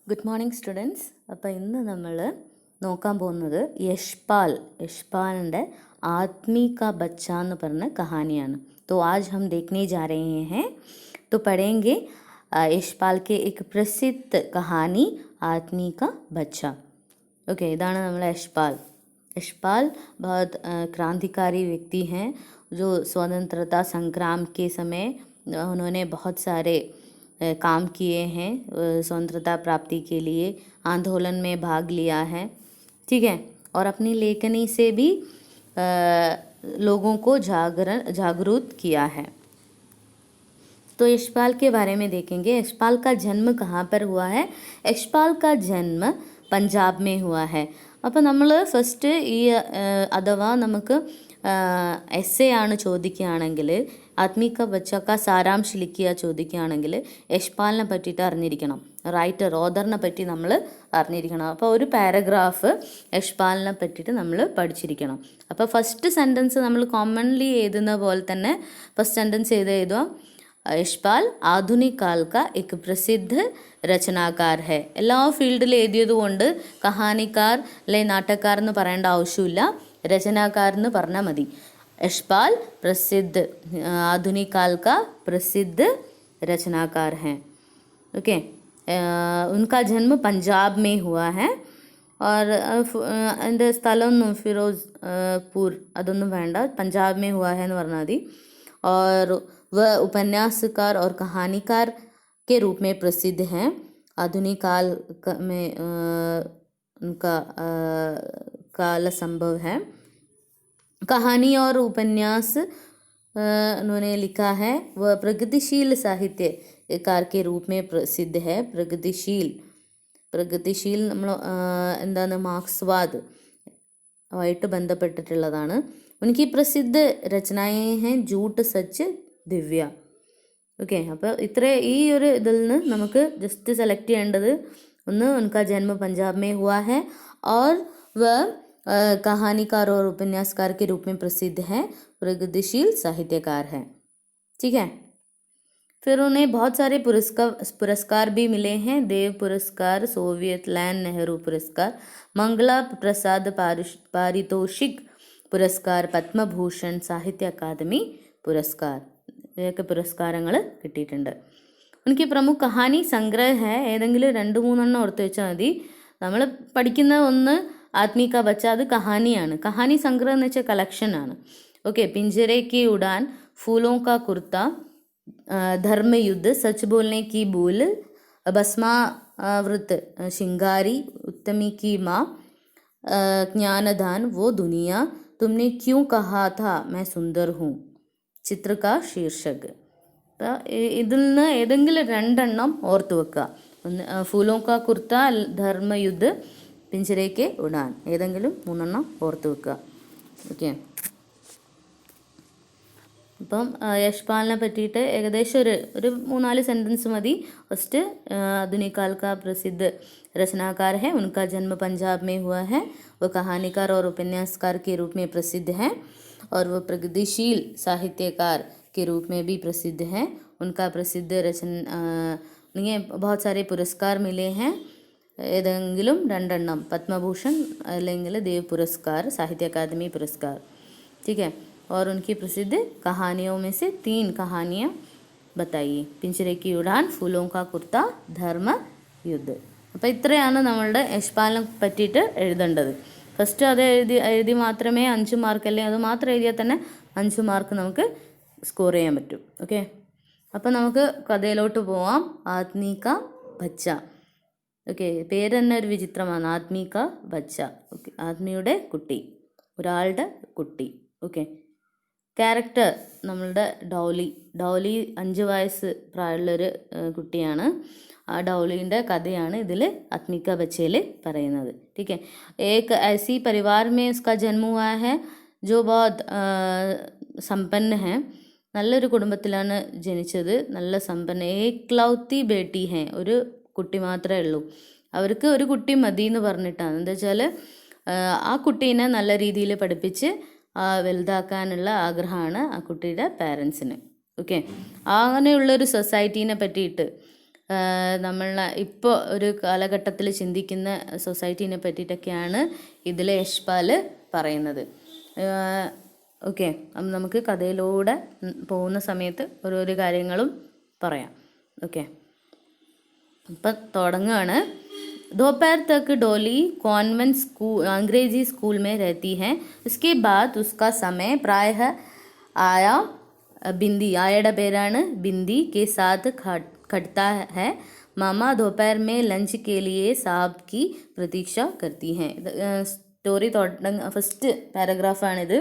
Good morning students. അപ്പോൾ ഇന്ന് നമ്മൾ നോക്കാൻ പോകുന്നത് യശ്പാലിൻ്റെ ആദ്മി കാ ബച്ച എന്ന് പറഞ്ഞ കഹാനിയാണ്. तो आज हम देखने जा रहे हैं, तो पढ़ेंगे यशपाल के एक प्रसिद्ध कहानी आदमी का बच्चा. ओके, इതാണ് നമ്മൾ यशपाल बहुत क्रांतिकारी व्यक्ति हैं जो स्वतंत्रता संग्राम के समय उन्होंने बहुत सारे काम किए हैं, स्वतंत्रता प्राप्ति के लिए आंदोलन में भाग लिया है. ठीक है, और अपनी लेखनी से भी लोगों को जागरूक किया है. तो यशपाल के बारे में देखेंगे. यशपाल का जन्म कहाँ पर हुआ है? यशपाल का जन्म पंजाब में हुआ है. അപ്പോൾ നമ്മൾ ഫസ്റ്റ് ഈ അഥവാ നമുക്ക് എസ്സേ ആണ് ചോദിക്കുകയാണെങ്കിൽ, ആദ്മി കാ ബച്ച കാ സാരാംശ് ലിഖിയ ചോദിക്കുകയാണെങ്കിൽ യശ്പാലിനെ പറ്റിയിട്ട് അറിഞ്ഞിരിക്കണം. റൈറ്റർ ഓഥറിനെ പറ്റി നമ്മൾ അറിഞ്ഞിരിക്കണം. അപ്പോൾ ഒരു പാരഗ്രാഫ് യശ്പാലിനെ പറ്റിയിട്ട് നമ്മൾ പഠിച്ചിരിക്കണം. അപ്പോൾ ഫസ്റ്റ് സെൻറ്റൻസ് നമ്മൾ കോമൺലി എഴുതുന്ന പോലെ തന്നെ ഫസ്റ്റ് സെൻറ്റൻസ് എഴുതുക, यशपाल आधुनिक काल का एक प्रसिद्ध रचनाकार है. എല്ലാ ഫീൽഡിൽ എഴുതിയതുകൊണ്ട് കഹാനിക്കാർ അല്ലെ നാട്ടക്കാർ എന്ന് പറയേണ്ട ആവശ്യമില്ല, രചനാക്കാർ എന്ന് പറഞ്ഞാൽ മതി. यशपाल प्रसिद्ध आधुनिक काल का प्रसिद्ध रचनाकार हैं. ओके, उनका जन्म पंजाब में हुआ है. और എൻ്റെ സ്ഥലമൊന്നും ഫിറോസ്പൂർ അതൊന്നും വേണ്ട, പഞ്ചാബ് में हुआ है എന്ന് പറഞ്ഞാൽ മതി. और वह उपन्यासकार और कहानीकार के रूप में प्रसिद्ध हैं. आधुनिक काल में उनका काल संभव है. कहानी और उपन्यास उन्होंने लिखा है. वह प्रगतिशील साहित्यकार के रूप में प्रसिद्ध है. പ്രഗതിശീൽ നമ്മൾ എന്താണ് മാർക്സ്വാദ് ആയിട്ട് ബന്ധപ്പെട്ടിട്ടുള്ളതാണ്. ഉനക്ക് പ്രസിദ്ധ രചനായേ ഹേ ജൂട്ട് സച്ച് ദിവ്യ. ഓക്കെ, അപ്പോൾ ഈ ഒരു ഇതിൽ നിന്ന് നമുക്ക് ജസ്റ്റ് സെലക്ട് ചെയ്യേണ്ടത് ഒന്ന്, ഉनका जन्म पंजाब में हुआ है और वह कहानीकार और उपन्यासकार के रूप में प्रसिद्ध है, प्रगतिशील साहित्यकार है. ठीक है, फिर उन्हें बहुत सारे पुरस्कार भी मिले हैं. देव पुरस्कार, सोवियत लैंड नेहरू पुरस्कार, मंगला प्रसाद पारितोषिक पुरस्कार, പത്മഭൂഷൺ, സാഹിത്യ അക്കാദമി പുരസ്കാർ, ഇതൊക്കെ പുരസ്കാരങ്ങൾ കിട്ടിയിട്ടുണ്ട്. എനിക്ക് പ്രമുഖ കഹാനി സംഗ്രഹ ഹേ, ഏതെങ്കിലും 2-3 ഓർത്ത് വെച്ചാൽ മതി. നമ്മൾ പഠിക്കുന്ന ഒന്ന് ആദ്മി കാ ബച്ച, അത് കഹാനിയാണ്. കഹാനി സംഗ്രഹം എന്ന് വെച്ചാൽ കളക്ഷനാണ്. ഓക്കെ, പിഞ്ചരെ കി ഉഡാൻ, ഫൂലോं का कुर्ता, धर्मयुद्ध, सच बोलने की भूल, भस्मावृत शिंगारी, उत्तमी की माँ, ज्ञानदान, वो दुनिया, तुमने क्यों कहा था मैं सुंदर हूँ, ചിത്ര കാ ശീർഷക്. അപ്പോൾ ഇതിൽ നിന്ന് ഏതെങ്കിലും 2 ഓർത്ത് വെക്കുക. ഒന്ന് ഫൂലോं का कुर्ता, ധർമ്മയുദ്ധ്, പിഞ്ചരെ കെ ഉഡാൻ, ഏതെങ്കിലും 3 ഓർത്ത് വെക്കുക. ഓക്കെ, അപ്പം യശ്പാലിനെ പറ്റിയിട്ട് ഏകദേശം ഒരു 3-4 സെൻറ്റൻസ് മതി. ഫസ്റ്റ്, आधुनिक काल का प्रसिद्ध रचनाकार है, उनका जन्म पंजाब में हुआ है, वो कहानीकार और उपन्यासकार के रूप में प्रसिद्ध हैं, और वो प्रगतिशील साहित्यकार के रूप में भी प्रसिद्ध हैं. उनका प्रसिद्ध बहुत सारे पुरस्कार मिले हैं, ഏതെങ്കിലും 2 പത്മഭൂഷൺ അല്ലെങ്കിൽ ദേവ് പുരസ്കാർ, സാഹിത്യ അക്കാദമി പുരസ്കാർ. ठीक है, और उनकी प्रसिद्ध कहानियों में से 3 कहानियाँ बताइए. पिंजरे की उड़ान, फूलों का कुर्ता, धर्म युद्ध. അപ്പോൾ ഇത്രയാണ് നമ്മളുടെ യശ്പാലിനെ പറ്റിയിട്ട് എഴുതേണ്ടത്. ഫസ്റ്റ് അത് എഴുതി മാത്രമേ 5 മാർക്ക്, അല്ലെങ്കിൽ അത് മാത്രം എഴുതിയാൽ തന്നെ 5 മാർക്ക് നമുക്ക് സ്കോർ ചെയ്യാൻ പറ്റും. ഓക്കെ, അപ്പോൾ നമുക്ക് കഥയിലോട്ട് പോവാം. ആദ്മി കാ ബച്ച. ഓക്കെ, പേര് തന്നെ ഒരു വിചിത്രമാണ്, ആദ്മി കാ ബച്ച. ഓക്കെ, ആദ്മിയുടെ കുട്ടി, ഒരാളുടെ കുട്ടി. ഓക്കെ, ക്യാരക്ടർ നമ്മളുടെ ഡോലി 5 വയസ്സ് പ്രായമുള്ളൊരു കുട്ടിയാണ്. ആ ഡോളീൻ്റെ കഥയാണ് ഇതിൽ ആദ്മി കാ ബച്ചയിൽ പറയുന്നത്. ठीक है, एक ऐसी परिवार में उसका जन्म हुआ है जो बहुत संपन्न है. നല്ലൊരു കുടുംബത്തിലാണ് ജനിച്ചത്, നല്ല സമ്പന്ന. ഏക്ലൗത്തി ബേട്ടി ഹേ, ഒരു കുട്ടി മാത്രമേ ഉള്ളൂ. അവർക്ക് ഒരു കുട്ടി മതി എന്ന് പറഞ്ഞിട്ടാണ്. എന്താ വെച്ചാൽ ആ കുട്ടീനെ നല്ല രീതിയിൽ പഠിപ്പിച്ച് വലുതാക്കാനുള്ള ആഗ്രഹമാണ് ആ കുട്ടിയുടെ പാരൻസിന്. ഓക്കെ, അങ്ങനെയുള്ളൊരു സൊസൈറ്റീനെ പറ്റിയിട്ട് നമ്മളെ ഇപ്പോൾ ഒരു കാലഘട്ടത്തിൽ ചിന്തിക്കുന്ന സൊസൈറ്റീനെ പറ്റിയിട്ടൊക്കെയാണ് ഇതിൽ യശ്പാൽ പറയുന്നത്. ഓക്കെ, അപ്പം നമുക്ക് കഥയിലൂടെ പോകുന്ന സമയത്ത് ഓരോരോ കാര്യങ്ങളും പറയാം. ഓക്കെ, അപ്പം തുടങ്ങുകയാണ്. दोपहर तक डॉली कॉन्वेंट स्कूल अंग्रेजी स्कूल में रहती है. उसके बाद उसका समय प्रायः आया बिंदी आयയുടെ പേരാണ് ബിന്ദി के साथ खटता है. मामा दोपहर में लंच के लिए साहब की प्रतीक्षा करती हैं. സ്റ്റോറി ഫസ്റ്റ് പാരഗ്രാഫാണിത്.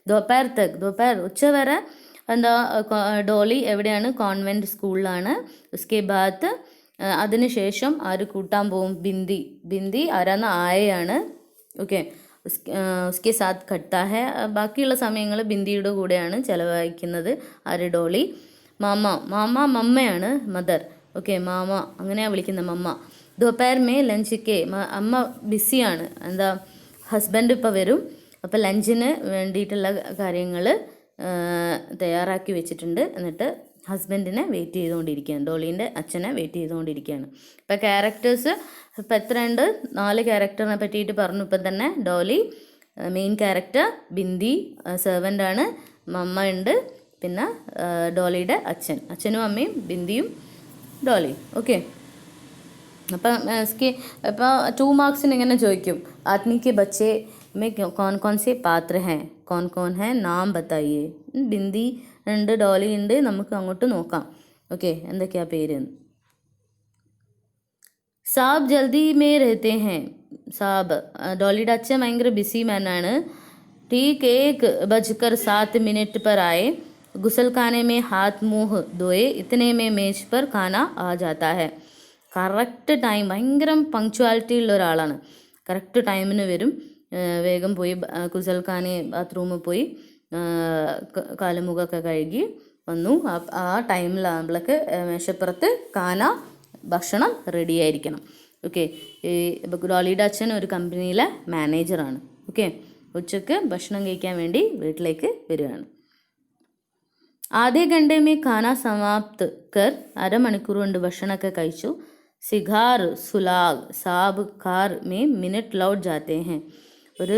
दोपहर तक दोपहर ഉച്ചവരെ എന്താ ഡോളി എവിടെയാണ്? കോൺവെൻറ്റ് സ്കൂളിലാണ്. ഉസ്കെ ബാദ് അതിനുശേഷം ആര് കൂട്ടാൻ പോവും? ബിന്ദി. ബിന്ദി ആരാന്ന്? ആയയാണ്. ഓക്കെ, ഉസ്കെ സാത്ത് ഘട്ടാ ഹെ. ബാക്കിയുള്ള സമയങ്ങൾ ബിന്ദിയുടെ കൂടെയാണ് ചിലവഴിക്കുന്നത് ആര്? ഡോളി. മാമ മാമ മമ്മയാണ്, മദർ. ഓക്കെ, മാമ അങ്ങനെയാണ് വിളിക്കുന്നത്, മമ്മ. ദോപ്പയർ മേ ലഞ്ച് അമ്മ ബിസിയാണ്. എന്താ, ഹസ്ബൻഡ് ഇപ്പോൾ വരും, അപ്പോൾ ലഞ്ചിന് വേണ്ടിയിട്ടുള്ള കാര്യങ്ങൾ തയ്യാറാക്കി വെച്ചിട്ടുണ്ട്. എന്നിട്ട് ഹസ്ബൻഡിനെ വെയിറ്റ് ചെയ്തുകൊണ്ടിരിക്കുകയാണ്, ഡോളീൻ്റെ അച്ഛനെ വെയിറ്റ് ചെയ്തുകൊണ്ടിരിക്കുകയാണ്. ഇപ്പോൾ ക്യാരക്ടേഴ്സ് ഇപ്പോൾ എത്ര ഉണ്ട്? 4 ക്യാരക്ടറിനെ പറ്റിയിട്ട് പറഞ്ഞു ഇപ്പം തന്നെ. ഡോളി മെയിൻ ക്യാരക്ടർ, ബിന്ദി സെർവൻ്റാണ്, മമ്മ ഉണ്ട്, പിന്നെ ഡോളിയുടെ അച്ഛനും അമ്മയും ബിന്ദിയും ഡോളിയും. ഓക്കെ, അപ്പം ഇപ്പോൾ 2 മാർക്സിന് ഇങ്ങനെ ചോദിക്കും. ആദ്മിക്ക് ബച്ചേ में कौन कौन से पात्र हैं, कौन कौन है, नाम बताइए. ബിന്ദി ഉണ്ട്, ഡോളി ഉണ്ട്, നമുക്ക് അങ്ങോട്ട് നോക്കാം. ഓക്കെ, എന്തൊക്കെയാ പേര്? സാബ് ജൽദി മേ രഹത്തെ ഹെ. സാബ് ഡോളിയുടെ അച്ഛൻ ഭയങ്കര ബിസി മാനാണ്. ठीक 1:07 पर आए. गुसल खाने में हाथ मुँह धोए, इतने में मेज पर खाना आ जाता है. കറക്റ്റ് ടൈം, ഭയങ്കര പങ്ക്ച്വാലിറ്റി ഉള്ള ഒരാളാണ്. കറക്റ്റ് ടൈമിന് വരും. വേഗം പോയി കുസൽഖാനെ ബാത്റൂമിൽ പോയി കാലുമുഖമൊക്കെ കഴുകി വന്നു. ആ ടൈമിലാകുമ്പോഴേക്ക് മേശപ്പുറത്ത് ഭക്ഷണം റെഡി ആയിരിക്കണം. ഓക്കെ, ഡോളിയുടെ അച്ഛൻ ഒരു കമ്പനിയിലെ മാനേജറാണ്. ഓക്കെ, ഉച്ചക്ക് ഭക്ഷണം കഴിക്കാൻ വേണ്ടി വീട്ടിലേക്ക് വരികയാണ്. ആദ്യ ഘണ്ടെ മേ ഖാന സമാപ്ത് കർ. അരമണിക്കൂർ കൊണ്ട് ഭക്ഷണമൊക്കെ കഴിച്ചു. സിഗാർ സുലാഗ് സാബ് കാർ മേ മിനിറ്റ് ലൗട്ട് ജാത്തെ ഹെ. ഒരു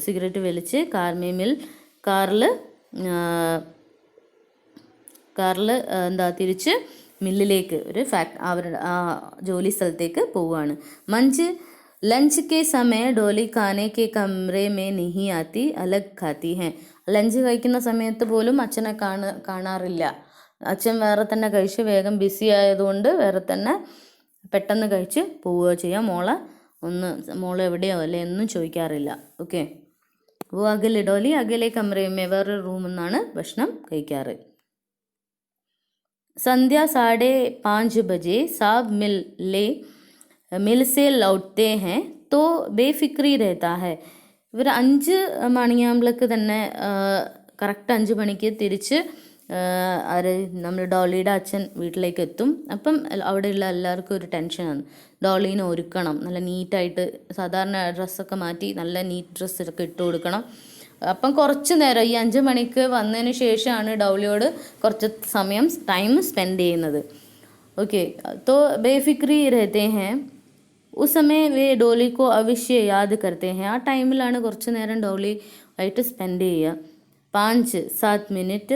സിഗരറ്റ് വലിച്ച് കാറിൽ എന്താ തിരിച്ച് മില്ലിലേക്ക്, ഒരു അവരുടെ ജോലി സ്ഥലത്തേക്ക് പോവുകയാണ്. ലഞ്ച് കെ സമയ ഡോലി ഖാനെ കെ കമറേ മേ നഹി ആത്തി, അലഗ് ഖാത്തി ഹെ. ലഞ്ച് കഴിക്കുന്ന സമയത്ത് പോലും അച്ഛനെ കാണാറില്ല. അച്ഛൻ വേറെ തന്നെ കഴിച്ച്, വേഗം ബിസി ആയതുകൊണ്ട് വേറെ തന്നെ പെട്ടെന്ന് കഴിച്ച് പോവുക ചെയ്യാം. മോള് എവിടെയോ അല്ലേ എന്നും ചോദിക്കാറില്ല. ഓക്കെ, അപ്പോൾ ഡോലി അകലെ കമറയുമേ, വേറൊരു റൂമിൽ നിന്നാണ് ഭക്ഷണം കഴിക്കാറ്. സന്ധ്യ 5:30 ബജെ സാബ് മിൽ സെ ലൗട്ടെ ഹെ തോ ബേഫിക്രി രഹതാ ഹെ. ഇവർ 5 മണിയാകുമ്പോഴേക്ക് തന്നെ കറക്റ്റ് 5 മണിക്ക് തിരിച്ച് നമ്മൾ ഡോളിയുടെ അച്ഛൻ വീട്ടിലേക്ക് എത്തും. അപ്പം അവിടെയുള്ള എല്ലാവർക്കും ഒരു ടെൻഷനാണ്. ഡോളീനെ ഒരുക്കണം, നല്ല നീറ്റായിട്ട്, സാധാരണ ഡ്രസ്സൊക്കെ മാറ്റി നല്ല നീറ്റ് ഡ്രസ്സൊക്കെ ഇട്ട് കൊടുക്കണം. അപ്പം കുറച്ച് നേരം ഈ 5 മണിക്ക് വന്നതിന് ശേഷമാണ് ഡോളിയോട് കുറച്ച് ടൈം സ്പെൻഡ് ചെയ്യുന്നത്. ഓക്കെ, തോ ബേഫിക്രി രഹത്തെ ഹെ. ഉസ് സമയം വേ ഡോളിക്കോ അവശ്യ യാദ് കർത്തെ ഹെ. ആ ടൈമിലാണ് കുറച്ച് നേരം ഡോളി ആയിട്ട് സ്പെൻഡ് ചെയ്യുക. 5-7 मिनट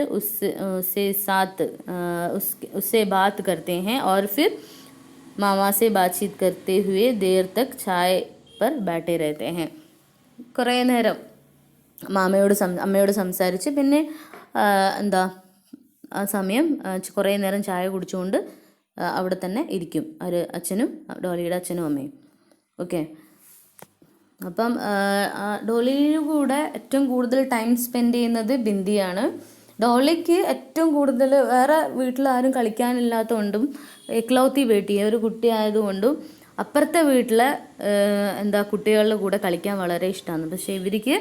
उससे बात करते हैं और फिर मामा से बातचीत करते हुए देर तक चाय पर बैठे रहते हैं. കുറേ നേരം അമ്മയോട് സംസാരിച്ച് പിന്നെ എന്താ ആ സമയം കുറേ നേരം ചായ കുടിച്ചുകൊണ്ട് അവിടെ തന്നെ ഇരിക്കും ഡോളിയുടെ അച്ഛനും അമ്മയും. ഓക്കെ, അപ്പം ഡോളിയുടെ കൂടെ ഏറ്റവും കൂടുതൽ ടൈം സ്പെൻഡ് ചെയ്യുന്നത് ബിന്ദിയാണ്. ഡോളിക്ക് ഏറ്റവും കൂടുതൽ വേറെ വീട്ടിലാരും കളിക്കാനില്ലാത്തതുകൊണ്ടും എക്ലൗത്തി ബേട്ടിയെ ഒരു കുട്ടി ആയതുകൊണ്ടും അപ്പുറത്തെ വീട്ടിലെ കുട്ടികളുടെ കൂടെ കളിക്കാൻ വളരെ ഇഷ്ടമാണ്. പക്ഷേ ഇവർക്ക്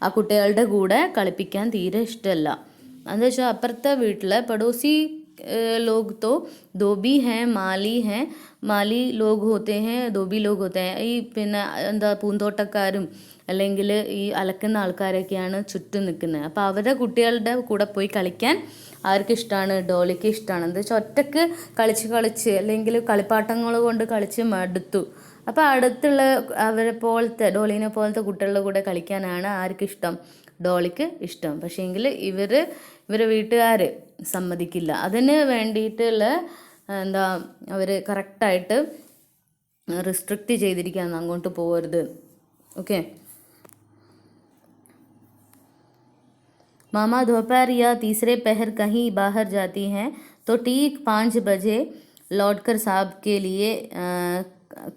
ആ കുട്ടികളുടെ കൂടെ കളിപ്പിക്കാൻ തീരെ ഇഷ്ടമല്ല. എന്താ വെച്ചാൽ അപ്പുറത്തെ വീട്ടിലെ പടോസി लोग तो धोबी हैं, മാലി ലോഗ് ഹോത്തെ ഹെ, ധോബി ലോഗ് ഹോത്തെ ഹെ. ഈ പിന്നെ പൂന്തോട്ടക്കാരും അല്ലെങ്കിൽ ഈ അലക്കുന്ന ആൾക്കാരൊക്കെയാണ് ചുറ്റും നിൽക്കുന്നത്. അപ്പോൾ അവരുടെ കുട്ടികളുടെ കൂടെ പോയി കളിക്കാൻ ആർക്കിഷ്ടമാണ്? ഡോളിക്ക് ഇഷ്ടമാണ്. എന്താ വെച്ചാൽ ഒറ്റക്ക് കളിച്ച് അല്ലെങ്കിൽ കളിപ്പാട്ടങ്ങൾ കൊണ്ട് കളിച്ച് മടുത്തു. അപ്പോൾ അടുത്തുള്ള അവരെ പോലത്തെ ഡോളിനെ പോലത്തെ കുട്ടികളുടെ കൂടെ കളിക്കാനാണ് ആർക്കിഷ്ടം? ഡോളിക്ക് ഇഷ്ടം. പക്ഷേ എങ്കിൽ ഇവരെ വീട്ടുകാർ സമ്മതിക്കില്ല. അതിന് വേണ്ടിയിട്ടുള്ള എന്താ അവർ കറക്റ്റായിട്ട് റിസ്ട്രിക്റ്റ് ചെയ്തിരിക്കുകയാണ്, അങ്ങോട്ട് പോകരുത്. ओके। मामा दोपहर या तीसरे पहर कहीं बाहर जाती हैं तो ठीक 5 बजे लौटकर साहब के लिए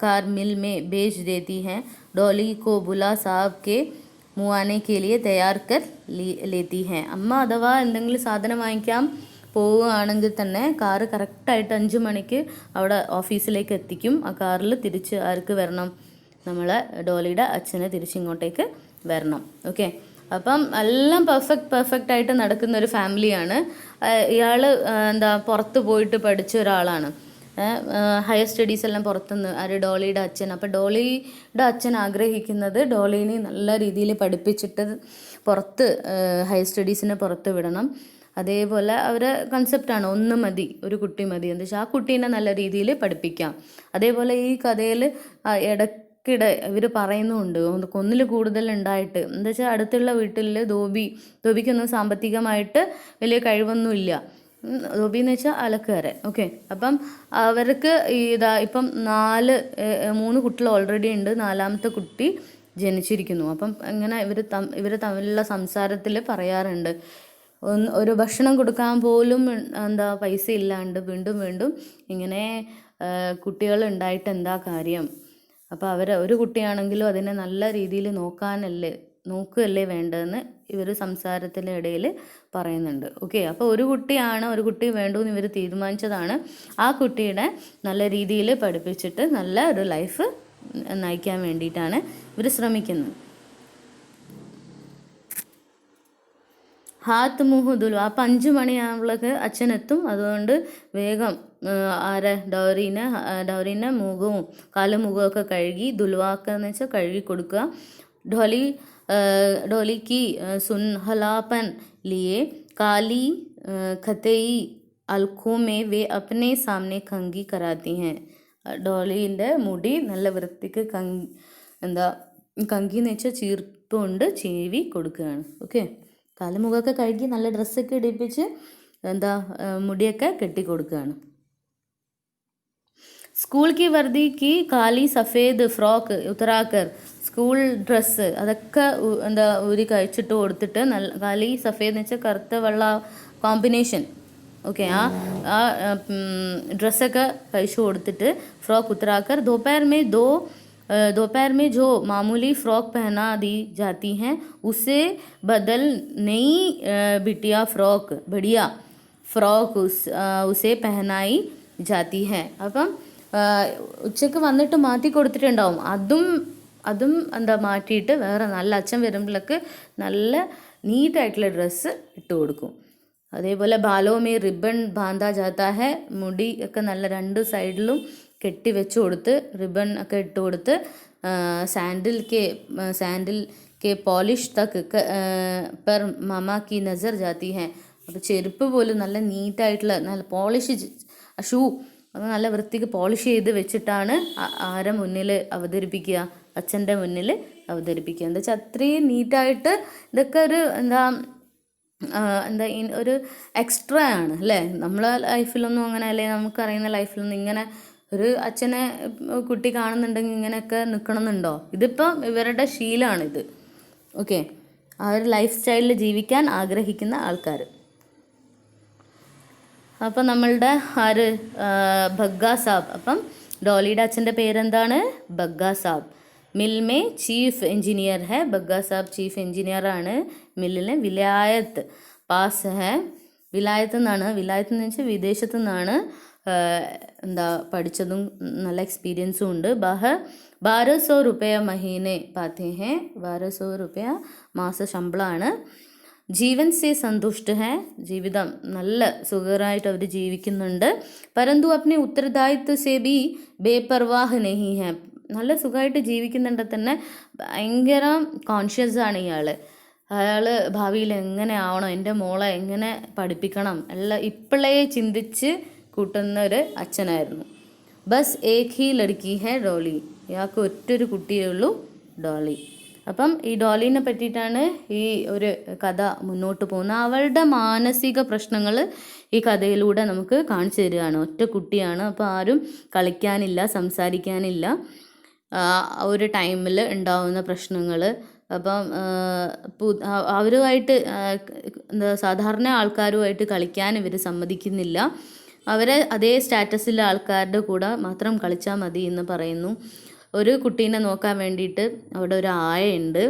कार मिल में भेज देती हैं। डॉली को बुला साहब के मुआने के लिए तैयार कर लेती हैं। അമ്മ അഥവാ എന്തെങ്കിലും സാധനം വാങ്ങിക്കാൻ പോവുകയാണെങ്കിൽ തന്നെ കാറ് കറക്റ്റായിട്ട് 5 മണിക്ക് അവിടെ ഓഫീസിലേക്ക് എത്തിക്കും. ആ കാറിൽ തിരിച്ച് ആർക്ക് വരണം? നമ്മളെ ഡോളിയുടെ അച്ഛനെ തിരിച്ചിങ്ങോട്ടേക്ക് വരണം. ഓക്കെ. അപ്പം എല്ലാം പെർഫെക്റ്റ് ആയിട്ട് നടക്കുന്ന ഒരു ഫാമിലിയാണ്. ഇയാൾ എന്താ പുറത്ത് പോയിട്ട് പഠിച്ച ഒരാളാണ്. ഹയർ സ്റ്റഡീസ് എല്ലാം പുറത്തുനിന്ന് ആര്? ഡോളിയുടെ അച്ഛൻ. അപ്പോൾ ഡോളിയുടെ അച്ഛൻ ആഗ്രഹിക്കുന്നത് ഡോളിനെ നല്ല രീതിയിൽ പഠിപ്പിച്ചിട്ട് പുറത്ത് ഹയർ സ്റ്റഡീസിനെ പുറത്ത് വിടണം. അതേപോലെ അവരെ കൺസെപ്റ്റാണ് ഒന്ന് മതി, ഒരു കുട്ടി മതി. എന്താ വെച്ചാൽ ആ കുട്ടീനെ നല്ല രീതിയിൽ പഠിപ്പിക്കാം. അതേപോലെ ഈ കഥയിൽ ഇടയ്ക്കിടെ ഇവർ പറയുന്നുണ്ട് ഒന്നിൽ കൂടുതൽ ഉണ്ടായിട്ട്. എന്താ വെച്ചാൽ അടുത്തുള്ള വീട്ടിൽ ധോബിക്കൊന്നും സാമ്പത്തികമായിട്ട് വലിയ കഴിവൊന്നുമില്ല. ധോബി എന്ന് വെച്ചാൽ അലക്കുകാരൻ. ഓക്കെ. അപ്പം അവർക്ക് ഇപ്പം 3 കുട്ടികൾ ഓൾറെഡി ഉണ്ട്, 4ാമത്തെ കുട്ടി ജനിച്ചിരിക്കുന്നു. അപ്പം ഇങ്ങനെ ഇവർ തമ്മിലുള്ള സംസാരത്തിൽ പറയാറുണ്ട്, ഒരു ഭക്ഷണം കൊടുക്കാൻ പോലും എന്താ പൈസ ഇല്ലാണ്ട് വീണ്ടും ഇങ്ങനെ കുട്ടികൾ ഉണ്ടായിട്ട് എന്താ കാര്യം? അപ്പോൾ ഒരു കുട്ടിയാണെങ്കിലും അതിനെ നല്ല രീതിയിൽ നോക്കുകയല്ലേ വേണ്ടതെന്ന് ഇവർ സംസാരത്തിൻ്റെ ഇടയിൽ പറയുന്നുണ്ട്. ഓക്കെ. അപ്പോൾ ഒരു കുട്ടി വേണ്ടുമെന്ന് ഇവർ തീരുമാനിച്ചതാണ്. ആ കുട്ടിയുടെ നല്ല രീതിയിൽ പഠിപ്പിച്ചിട്ട് നല്ല ഒരു ലൈഫ് നയിക്കാൻ വേണ്ടിയിട്ടാണ് ഇവർ ശ്രമിക്കുന്നത്. ഹാത്ത് മുഹ് ദുൽവ. അപ്പം 5 മണിയാകുമ്പോഴേക്ക് അച്ഛനെത്തും. അതുകൊണ്ട് വേഗം ഡൗറീനെ മുഖവും കാലും ഒക്കെ കഴുകി, ദുൽവാക്കെന്ന് വെച്ചാൽ കഴുകി കൊടുക്കുക. ഡോലിക്ക് സുൻഹലാപ്പൻ ലിയെ കാലി ഖത്തയി അൽഖോ മേ വേ അപ്നെ സാമനെ കങ്കി കരാത്തി ഹെ. ഡോളീൻ്റെ മുടി നല്ല വൃത്തിക്ക് കങ്കി എന്ന് വെച്ചാൽ ചീർപ്പ് കൊണ്ട് ചീവി കൊടുക്കുകയാണ്. ഓക്കെ. കാലും മുഖമൊക്കെ കഴുകി നല്ല ഡ്രസ്സൊക്കെ ഇടിപ്പിച്ച് മുടിയൊക്കെ കെട്ടിക്കൊടുക്കുകയാണ്. സ്കൂൾ കി വർദി കി കാലി സഫേദ് ഫ്രോക്ക് ഉത്തരാക്കർ. സ്കൂൾ ഡ്രസ്സ് അതൊക്കെ ഊരി കഴിച്ചിട്ട് കൊടുത്തിട്ട് കാലി സഫേദ് എന്ന് വെച്ചാൽ കറുത്ത വെള്ള കോമ്പിനേഷൻ. ഓക്കെ. ആ ഡ്രസ്സൊക്കെ കഴിച്ചു കൊടുത്തിട്ട് ഫ്രോക്ക് ഉത്തരാക്കർ दोपहर में जो मामूली फ़्रॉक पहना दी जाती हैं उसे बदल नई बढ़िया फ्रॉक उसे पहनाई जाती है. അപ്പം ഉച്ചക്ക് വന്നിട്ട് മാറ്റി കൊടുത്തിട്ടുണ്ടാവും. അതും മാറ്റിയിട്ട് വേറെ നല്ല അച്ഛൻ വരുമ്പോഴേക്ക് നല്ല നീറ്റായിട്ടുള്ള ഡ്രസ്സ് ഇട്ട് കൊടുക്കും. അതേപോലെ ബാലോമേ റിബൺ ബാന്ധാ ജാത്താ ഹെ. മുടി ഒക്കെ നല്ല 2 സൈഡിലും കെട്ടി വെച്ച് കൊടുത്ത് റിബൺ ഒക്കെ ഇട്ട് കൊടുത്ത് സാൻഡിൽ കെ പോളിഷ് തക്ക് പെർ മാമാ കി നസർ ജാത്തി ഹെ. അപ്പോൾ ചെരുപ്പ് പോലും നല്ല നീറ്റായിട്ടുള്ള നല്ല പോളിഷ് ഷൂ അത് നല്ല വൃത്തിക്ക് പോളിഷ് ചെയ്ത് വെച്ചിട്ടാണ് ആരെ മുന്നിൽ അവതരിപ്പിക്കുക? അച്ഛൻ്റെ മുന്നിൽ അവതരിപ്പിക്കുക. എന്താ വെച്ചാൽ അത്രയും നീറ്റായിട്ട് ഇതൊക്കെ ഒരു ഒരു എക്സ്ട്രാ ആണ് അല്ലേ? നമ്മളെ ലൈഫിലൊന്നും അങ്ങനെ അല്ലേ, നമുക്കറിയുന്ന ലൈഫിലൊന്നും ഇങ്ങനെ ഒരു അച്ഛനെ കുട്ടി കാണുന്നുണ്ടെങ്കിൽ ഇങ്ങനെയൊക്കെ നിൽക്കണമെന്നുണ്ടോ? ഇതിപ്പം ഇവരുടെ ശീലമാണിത്. ഓക്കെ. ആ ഒരു ലൈഫ് സ്റ്റൈലിൽ ജീവിക്കാൻ ആഗ്രഹിക്കുന്ന ആൾക്കാർ. അപ്പം നമ്മളുടെ ബഗ്ഗാ സാബ്. അപ്പം ഡോളിയുടെ അച്ഛൻ്റെ പേരെന്താണ്? ബഗ്ഗാ സാബ്. മിൽ മേ ചീഫ് എഞ്ചിനീയർ ഹെ. ബഗ്ഗാ സാബ് ചീഫ് എഞ്ചിനീയറാണ്. മില്ലിന് വിലായത്ത് പാസ് ഹെ. വിലായത്ത് എന്ന് വെച്ചാൽ വിദേശത്തു നിന്നാണ് പഠിച്ചതും നല്ല എക്സ്പീരിയൻസും ഉണ്ട്. 1200 रुपये മഹീനെ പാത്തേ ഹെ. 1200 रुपये മാസ ശമ്പളമാണ്. ജീവൻ സേ സന്തുഷ്ട ഹെ. ജീവിതം നല്ല സുഖകരമായിട്ട് അവർ ജീവിക്കുന്നുണ്ട്. പരന്തു അപ്നെ ഉത്തരദായിത്വ സേ ബി ബേപർവാഹ് നഹി ഹെ. നല്ല സുഖമായിട്ട് ജീവിക്കുന്നുണ്ട് തന്നെ ഭയങ്കര കോൺഷ്യസ് ആണ് ഇയാൾ. അയാൾ ഭാവിയിൽ എങ്ങനെ ആവണം, എൻ്റെ മോളെ എങ്ങനെ പഠിപ്പിക്കണം എല്ലാം ഇപ്പോഴേ ചിന്തിച്ച് കൂട്ടുന്ന ഒരു അച്ഛനായിരുന്നു. ബസ് ഏക് ഹി ലടുക്കി ഹെ ഡോളി, ഇയാൾക്ക് ഒറ്റൊരു കുട്ടിയേ ഉള്ളൂ, ഡോളി. അപ്പം ഈ ഡോളിനെ പറ്റിയിട്ടാണ് ഈ ഒരു കഥ മുന്നോട്ട് പോകുന്നത്. അവളുടെ മാനസിക പ്രശ്നങ്ങൾ ഈ കഥയിലൂടെ നമുക്ക് കാണിച്ചു തരികയാണ്. ഒറ്റ കുട്ടിയാണ്, അപ്പോൾ ആരും കളിക്കാനില്ല, സംസാരിക്കാനില്ല, ഒരു ടൈമിൽ ഉണ്ടാവുന്ന പ്രശ്നങ്ങൾ. അപ്പം അവരുമായിട്ട് എന്താ സാധാരണ ആൾക്കാരുമായിട്ട് കളിക്കാൻ ഇവർ സമ്മതിക്കുന്നില്ല. അവരെ അതേ സ്റ്റാറ്റസിലെ ആൾക്കാരുടെ കൂടെ മാത്രം കളിച്ചാൽ മതി എന്ന് പറയുന്നു. ഒരു കുട്ടീനെ നോക്കാൻ വേണ്ടിയിട്ട് അവിടെ ഒരു ആയയുണ്ട്,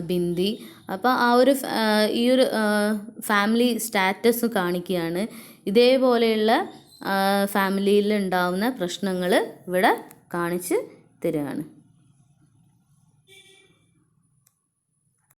ബിന്ദി. അപ്പോൾ ഈ ഒരു ഫാമിലി സ്റ്റാറ്റസ് കാണിക്കുകയാണ്. ഇതേപോലെയുള്ള ഫാമിലിയിൽ ഉണ്ടാവുന്ന പ്രശ്നങ്ങൾ ഇവിടെ കാണിച്ച് തരികയാണ്.